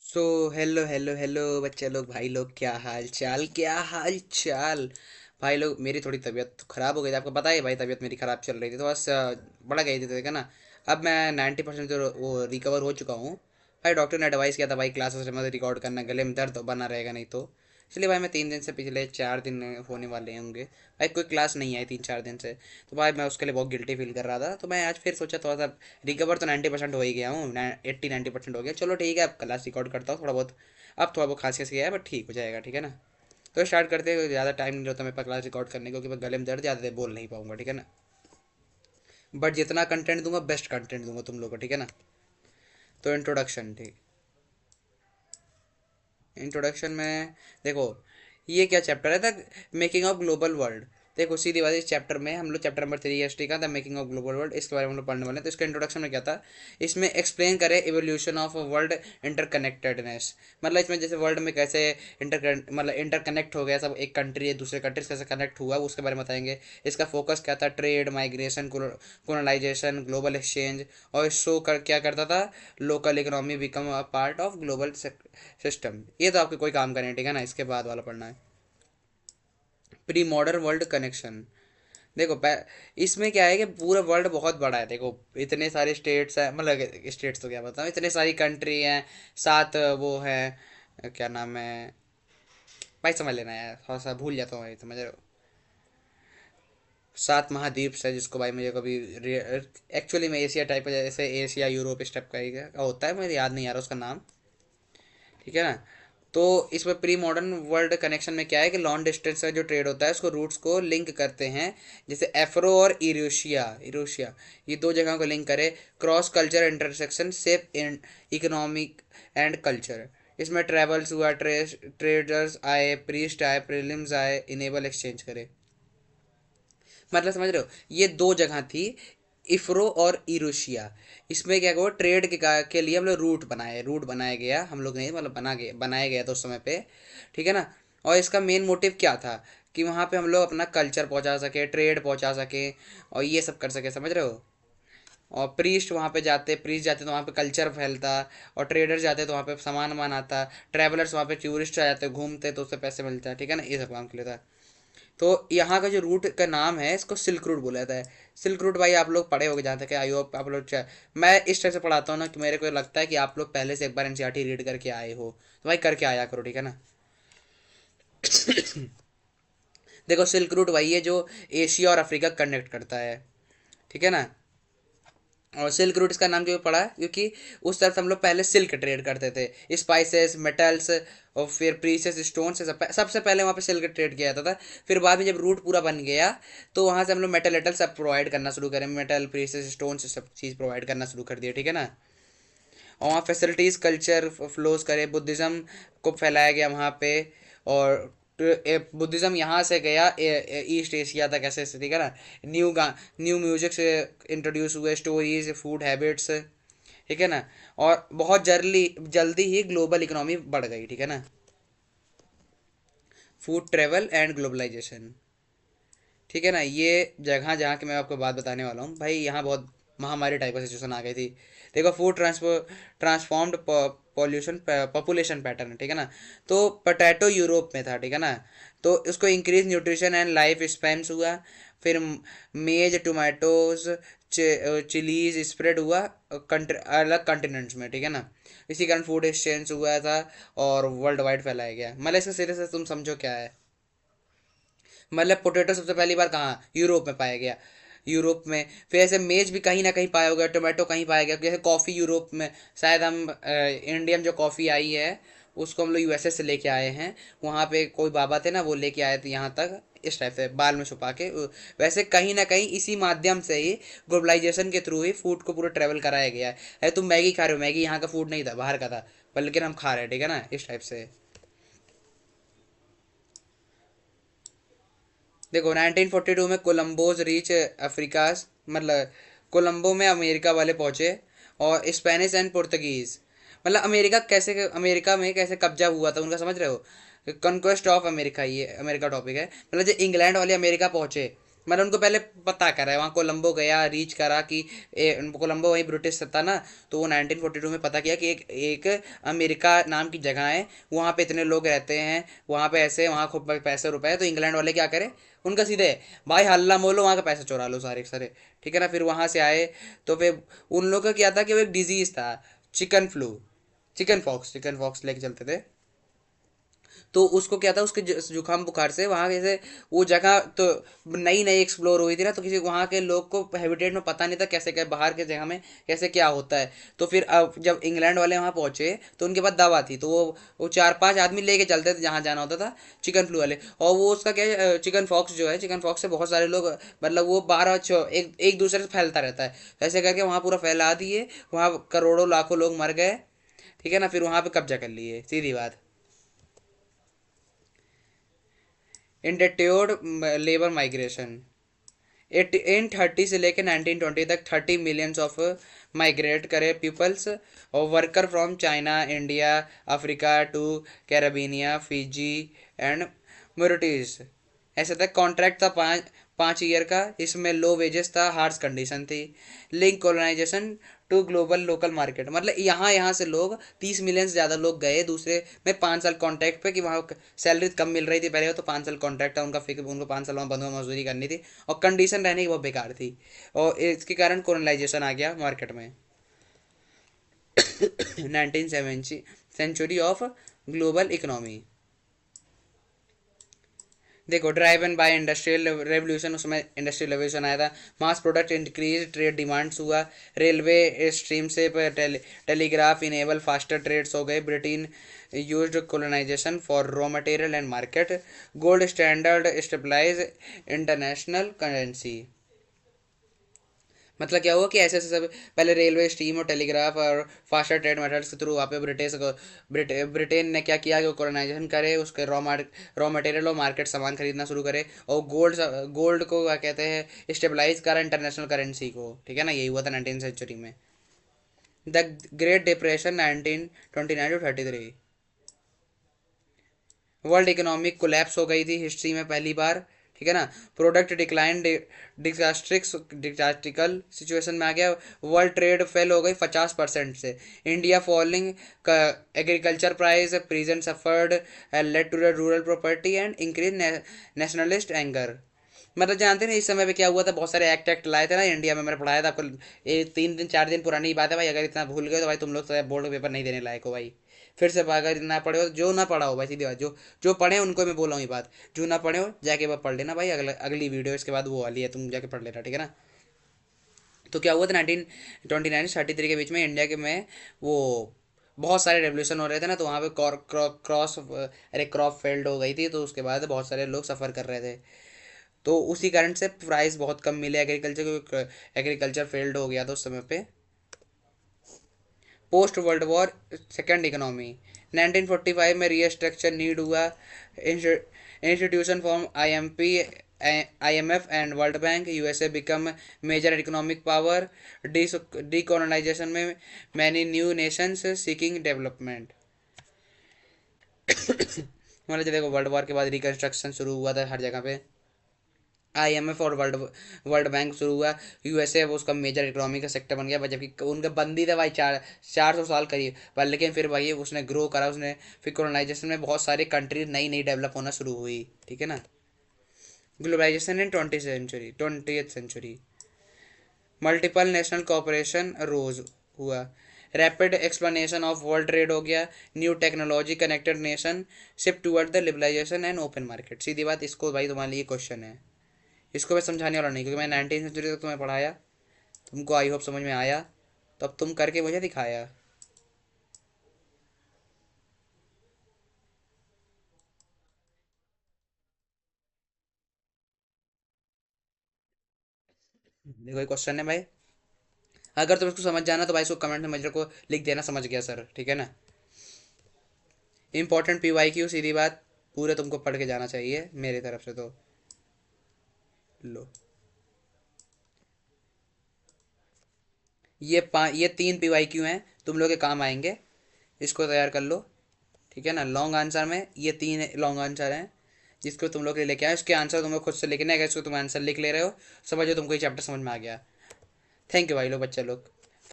So hello hello hello बच्चे लोग, भाई लोग, क्या हाल चाल, क्या हाल चाल। भाई लोग, मेरी थोड़ी तबीयत खराब हो गई थी, आपको पता है भाई। तबीयत मेरी खराब चल रही थी तो बस बढ़ गई थी, देखा ना। अब मैं 90% जो वो रिकवर हो चुका हूँ। भाई डॉक्टर ने एडवाइस किया था भाई, क्लासेस में रिकॉर्ड करना, गले में दर्द तो बना रहेगा नहीं तो। इसलिए भाई मैं 3 दिन से, पिछले 4 दिन होने वाले होंगे भाई, कोई क्लास नहीं आई 3 4 दिन से। तो भाई मैं उसके लिए बहुत गिल्टी फील कर रहा था, तो मैं आज फिर सोचा थोड़ा सा रिकवर तो 90% हो ही गया हूँ, 80 90% हो गया। चलो ठीक है, अब क्लास रिकॉर्ड करता हूँ थोड़ा बहुत। अब थोड़ा बहुत खांसी खांसी है बट ठीक हो जाएगा, ठीक है ना। तो स्टार्ट करते हैं, ज़्यादा टाइम नहीं रहता मेरे पास क्लास रिकॉर्ड करने को, क्योंकि मैं गले में दर्द, ज़्यादा देर बोल नहीं पाऊंगा, ठीक है ना। बट जितना कंटेंट दूंगा, बेस्ट कंटेंट दूंगा तुम लोग को, ठीक है ना। तो इंट्रोडक्शन, ठीक। इंट्रोडक्शन में देखो, ये क्या चैप्टर है, the making of global world. देखो सीधी बात, इस चैप्टर में हम लोग चैप्टर नंबर 3 का the making of global world, इसके बारे में हम लोग पढ़ने वाले हैं। तो इसका इंट्रोडक्शन में क्या था, इसमें एक्सप्लेन करें एवोल्यूशन ऑफ वर्ल्ड इंटरकनेक्टेडनेस। मतलब इसमें जैसे वर्ल्ड में कैसे इंटरकनेक्ट हो गया सब, एक कंट्री है दूसरे कंट्री से कैसे कनेक्ट हुआ, उसके बारे में बताएंगे। इसका फोकस क्या था, trade, migration, colonisation, global exchange. और शो कर क्या करता था, local economy become a part of global system. ये तो आपके कोई काम का नहीं, ठीक है ना। इसके बाद वाला पढ़ना है, प्री मॉडर्न वर्ल्ड कनेक्शन। देखो इसमें क्या है कि पूरा वर्ल्ड बहुत बड़ा है। देखो इतने सारे स्टेट्स हैं, मतलब स्टेट्स तो क्या बताऊँ, इतने सारी कंट्री हैं, 7 वो हैं, क्या नाम है भाई, समझ लेना यार, थोड़ा सा भूल जाता हूँ भाई, समझ रहे हो। 7 महाद्वीप है, जिसको भाई मुझे कभी एक्चुअली में एशिया टाइप का, जैसे एशिया यूरोप इस टाइप का ही का होता है, मुझे याद नहीं आ रहा उसका नाम, ठीक है ना। तो इसमें प्री मॉडर्न वर्ल्ड कनेक्शन में क्या है कि लॉन्ग डिस्टेंस का जो ट्रेड होता है, उसको रूट्स को लिंक करते हैं। जैसे एफ्रो और इरोशिया, इरोशिया, ये दो जगहों को लिंक करे। Cross culture intersection shape in economic and culture. इसमें ट्रेवल्स हुआ, ट्रेडर्स आए, प्रीस्ट आए, प्रिलिम्स आए, इनेबल एक्सचेंज करे। मतलब समझ रहे हो, ये दो जगह थी, इफ्रो और इरोशिया। इसमें क्या हुआ, ट्रेड के लिए हम लोग रूट बनाया गया, हम लोग नहीं, मतलब बनाया गया था उस समय पे, ठीक है ना। और इसका मेन मोटिव क्या था, कि वहाँ पे हम लोग अपना कल्चर पहुँचा सके, ट्रेड पहुँचा सके, और ये सब कर सके, समझ रहे हो। और प्रीस्ट जाते तो वहाँ पे कल्चर फैलता, और ट्रेडर जाते तो वहाँ पे सामान वामान आता, ट्रैवलर्स वहाँ पे टूरिस्ट आ जाते घूमते तो उससे पैसे मिलता है, ठीक है ना, ये सब काम के लिए था। तो यहाँ का जो रूट का नाम है, इसको सिल्क रूट बोला जाता है। सिल्क रूट भाई आप लोग पढ़े होगे जहाँ तक आई होप आप लोग मैं इस तरह से पढ़ाता हूँ ना, कि मेरे को लगता है कि आप लोग पहले से एक बार एनसीईआरटी रीड करके आए हो, तो भाई करके आया करो, ठीक है ना। देखो सिल्क रूट वही है जो एशिया और अफ्रीका कनेक्ट करता है, ठीक है ना। और सिल्क रूट इसका नाम क्यों पड़ा है, क्योंकि उस तरफ हम लोग पहले सिल्क ट्रेड करते थे, स्पाइसेस, मेटल्स, और फिर प्रीशियस स्टोन से सबसे पहले वहाँ पे सिल्क ट्रेड किया जाता था। फिर बाद में जब रूट पूरा बन गया, तो वहाँ से हम लोग मेटल वेटल सब प्रोवाइड करना शुरू करें, मेटल, प्रीशियस स्टोन से सब चीज़ प्रोवाइड करना शुरू कर दिया, ठीक है ना। और वहाँ फैसिलिटीज़, कल्चर फ्लोज करे, बुद्धिज़्म को फैलाया गया वहाँ पे। और बुद्धिज़्म यहाँ से गया ईस्ट एशिया तक, ऐसे ऐसे, ठीक है ना। न्यू म्यूजिक से इंट्रोड्यूस हुए, स्टोरीज, फूड हैबिट्स, ठीक है ना। और बहुत जल्दी जल्दी ही ग्लोबल इकोनॉमी बढ़ गई, ठीक है ना। फूड ट्रेवल एंड ग्लोबलाइजेशन, ठीक है ना। ये जगह जहाँ की मैं आपको बात बताने वाला हूँ भाई, यहाँ बहुत महामारी टाइप का सिचुएशन आ गई थी। देखो food transformed pollution population pattern, ठीक है ना। तो पोटैटो यूरोप में था, ठीक है ना। तो उसको increase nutrition and life spams हुआ। फिर मेज, टोमेटोज, चिलीज स्प्रेड हुआ अलग कंटिनेंट्स में, ठीक है ना। इसी कारण फूड एक्सचेंज हुआ था, और वर्ल्ड वाइड फैलाया गया। मतलब इसका सीधे से तुम समझो क्या है, मतलब पोटैटो सबसे पहली बार कहाँ, यूरोप में पाया गया, यूरोप में। फिर ऐसे मेज भी कहीं ना कहीं पाया होगा, टोमेटो कहीं पाया गया, जैसे कॉफ़ी यूरोप में। शायद हम इंडियन जो कॉफ़ी आई है, उसको हम लोग यूएसए से लेके आए हैं। वहाँ पे कोई बाबा थे ना, वो लेके आए थे यहाँ तक, इस टाइप से बाल में छुपा के। वैसे कहीं ना कहीं इसी माध्यम से ही, ग्लोबलाइजेशन के थ्रू ही फूड को पूरा ट्रेवल कराया गया है। तुम मैगी खा रहे हो, मैगी यहाँ का फूड नहीं था, बाहर का था, पर लेकिन हम खा रहे हैं, ठीक है ना, इस टाइप से। देखो 1942 में कोलंबोज रीच अफ्रीका, मतलब कोलंबो में अमेरिका वाले पहुंचे। और स्पेनिश एंड पुर्तगीज, मतलब अमेरिका में कैसे कब्जा हुआ था उनका, समझ रहे हो। कॉन्क्वेस्ट ऑफ अमेरिका, ये अमेरिका टॉपिक है। मतलब जो इंग्लैंड वाले अमेरिका पहुंचे, मैंने उनको पहले पता करा है, वहाँ कोलंबो गया, रीच करा कि कोलंबो वहीं ब्रिटिश था ना, तो वो 1942 में पता किया कि एक एक अमेरिका नाम की जगह है, वहाँ पे इतने लोग रहते हैं, वहाँ पे ऐसे, वहाँ खूब पैसे रुपए है, तो इंग्लैंड वाले क्या करें, उनका सीधे भाई हल्ला मोलो, वहाँ का पैसे चुरा लो सारे सारे, ठीक है ना। फिर वहाँ से आए, तो फिर उन लोगों का क्या था कि वो एक डिजीज था, चिकन फ्लू, चिकन फॉक्स लेके चलते थे। तो उसको क्या था, उसके जुकाम बुखार से वहाँ जैसे वो जगह तो नई नई एक्सप्लोर हुई थी ना, तो किसी वहाँ के लोग को हैबिटेट में पता नहीं था कैसे क्या बाहर के जगह में कैसे क्या होता है। तो फिर अब जब इंग्लैंड वाले वहाँ पहुँचे तो उनके पास दवा थी, तो वो 4-5 आदमी लेके चलते थे जहाँ जाना होता था, चिकन फ्लू वाले। और वो उसका क्या है, चिकन फॉक्स जो है, चिकन फॉक्स से बहुत सारे लोग, मतलब वो 12 एक एक दूसरे से फैलता रहता है, ऐसे करके वहाँ पूरा फैला दिए, वहाँ करोड़ों लाखों लोग मर गए, ठीक है ना। फिर वहाँ पे कब्जा कर लिए, सीधी बात। Indentured labour migration, eighteen 30 से लेकर 1920 तक 30 मिलियंस ऑफ माइग्रेट करे पीपल्स और worker from China, India, Africa to Caribbean, Fiji and Mauritius. ऐसे तक कॉन्ट्रैक्ट था 5 5 ईयर का, इसमें लो वेजेस था, हार्श कंडीशन थी। Link colonisation to global local market, मतलब यहाँ यहाँ से लोग 30 मिलियन से ज़्यादा लोग गए दूसरे में 5 साल कॉन्ट्रैक्ट पे, कि वहाँ सैलरी कम मिल रही थी पहले, तो 5 साल कॉन्ट्रैक्ट था उनका फिक्स, उनको 5 साल वहाँ बंद में मजदूरी करनी थी, और कंडीशन रहने की बहुत बेकार थी, और इसके कारण कॉलोनाइजेशन आ गया मार्केट में। 19th century of global economy, देखो drive and by industrial revolution, उसमें इंडस्ट्रियल रेवोल्यूशन आया था, mass product increase, trade demands हुआ, रेलवे स्ट्रीम से टेलीग्राफ इनेबल फास्टर ट्रेड्स हो गए, Britain used colonisation for raw material and market, gold standard stabilise international currency. मतलब क्या हुआ कि ऐसे ऐसे सब, पहले रेलवे स्टीम और टेलीग्राफ और फास्टर ट्रेड मेथड्स के थ्रू वहाँ पे ब्रिटेन ने क्या किया कि कॉलोनाइजेशन करे, उसके रॉ मटेरियल और मार्केट सामान खरीदना शुरू करे, और गोल्ड को क्या कहते हैं, स्टेबलाइज करा इंटरनेशनल करेंसी को, ठीक है ना। यही हुआ था 19th सेंचुरी में। The great depression 1929 to 33, world economic collapse हो गई थी हिस्ट्री में पहली बार, ठीक है ना। प्रोडक्ट डिक्लाइन, डिजास्ट्रिकल सिचुएशन में आ गया, वर्ल्ड ट्रेड फेल हो गई 50% से, India falling, agriculture price present suffered led to the rural property and increase nationalist anger. मतलब जानते ना इस समय पे क्या हुआ था, बहुत सारे एक्ट एक्ट लाए थे ना इंडिया में, मैंने पढ़ाया था आपको, ये 3 दिन 4 दिन पुरानी बात है भाई, अगर इतना भूल गए तो भाई तुम लोग तो बोर्ड पेपर नहीं देने लायक हो भाई। फिर से अगर ना पढ़े हो, जो ना पढ़ा हो भाई, सीधी बात, जो जो पढ़े उनको मैं बोल रहा हूँ ये बात, जो ना पढ़े हो जाके वह पढ़ लेना भाई, अगली वीडियो इसके बाद वो वाली है, तुम जाके पढ़ लेना, ठीक है ना। तो क्या हुआ था 1929 33 के बीच में इंडिया के में वो बहुत सारे रेवोल्यूशन हो रहे थे ना, तो वहाँ पे क्रॉस अरे क्रॉप फेल्ड हो गई थी, तो उसके बाद बहुत सारे लोग सफ़र कर रहे थे, तो उसी कारण से प्राइस बहुत कम मिले एग्रीकल्चर को, एग्रीकल्चर फेल्ड हो गया था उस समय पे। Post world war second economy, 1945 में रीस्ट्रक्चर नीड हुआ, institution form IMP, IMF and world bank, USA become major economic power, decolonisation में many new nations seeking development. मतलब देखो वर्ल्ड वॉर के बाद रिकंस्ट्रक्शन शुरू हुआ था हर जगह पे, आईएमएफ और वर्ल्ड वर्ल्ड बैंक शुरू हुआ, यूएसए वो उसका मेजर इकोनॉमी का सेक्टर बन गया, जबकि उनके बंदी थे भाई 400 साल करीब पर, लेकिन फिर भाई उसने ग्रो करा, उसने फिर कॉलोनाइजेशन में बहुत सारी कंट्रीज नई नई डेवलप होना शुरू हुई, ठीक है ना। Globalisation in 20th century, multiple national corporation rose हुआ, rapid explanation of world trade हो गया, new technology connected nation, shift toward the liberalisation and open market. सीधी बात, इसको भाई तुम्हारे लिए क्वेश्चन है, इसको मैं समझाने वाला नहीं, क्योंकि मैं 19th सेंचुरी तक तुम्हें पढ़ाया, तुमको आई होप समझ में आया, तो अब तुम करके मुझे दिखाया। देखो ये क्वेश्चन है भाई, अगर तुम इसको समझ जाना तो भाई इसको कमेंट में मेरे को लिख देना समझ गया सर, ठीक है ना। इंपॉर्टेंट PYQ, सीधी बात, पूरे तुमको पढ़ के जाना चाहिए मेरी तरफ से तो। लो ये 3 PYQ हैं, तुम लोग के काम आएंगे, इसको तैयार कर लो, ठीक है ना। लॉन्ग आंसर में ये 3 लॉन्ग आंसर हैं, जिसको तुम लोग लेके आए उसके आंसर तुम लोग खुद से लेके नहीं, अगर इसको तुम आंसर लिख ले रहे हो समझो तुमको ये चैप्टर समझ में आ गया। थैंक यू भाई लोग, बच्चे लोग।